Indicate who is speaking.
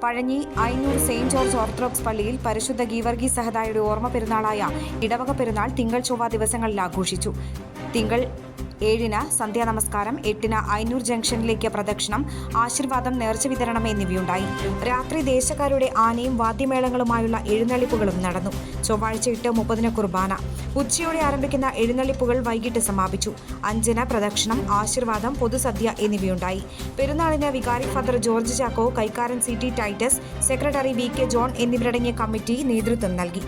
Speaker 1: Pazhanji Ayyur Saint George orthodox പള്ളിയിൽ പരിശുദ്ധ ഗീവർഗീസ് സഹദായുടെ ഓർമ്മ പെരുന്നാളായ ഇടവക പെരുന്നാൾ തിങ്കൾ ചൊവ്വ ദിവസങ്ങളിൽ ആഘോഷിച്ചു. തിങ്കൾ 7-ന് സന്ധ്യാനമസ്കാരം, 8-ന് അയ്യൂർ ജംഗ്ഷനിലേക്ക് പ്രദക്ഷിണം, ആശീർവാദം, നേർച്ച വിതരണം എന്നിവയുണ്ടായി. രാത്രി ദേശക്കാരുടെ ആനയും വാദ്യമേളങ്ങളുമായുള്ള എഴുന്നള്ളിപ്പുകളും നടന്നു. ചൊവ്വാഴ്ച 8:30-ന് കുർബാന. ഉച്ചയോടെ ആരംഭിക്കുന്ന എഴുന്നള്ളിപ്പുകൾ വൈകിട്ട് സമാപിച്ചു. 5-ന് പ്രദക്ഷിണം, ആശീർവാദം, പൊതുസദ്യ എന്നിവയുണ്ടായി. പെരുന്നാളിന് വികാരി ഫാദർ ജോർജ് ചാക്കോ, കൈക്കാരൻ CT Titus, secretary VK John എന്നിവരടങ്ങിയ കമ്മിറ്റി നേതൃത്വം നൽകി.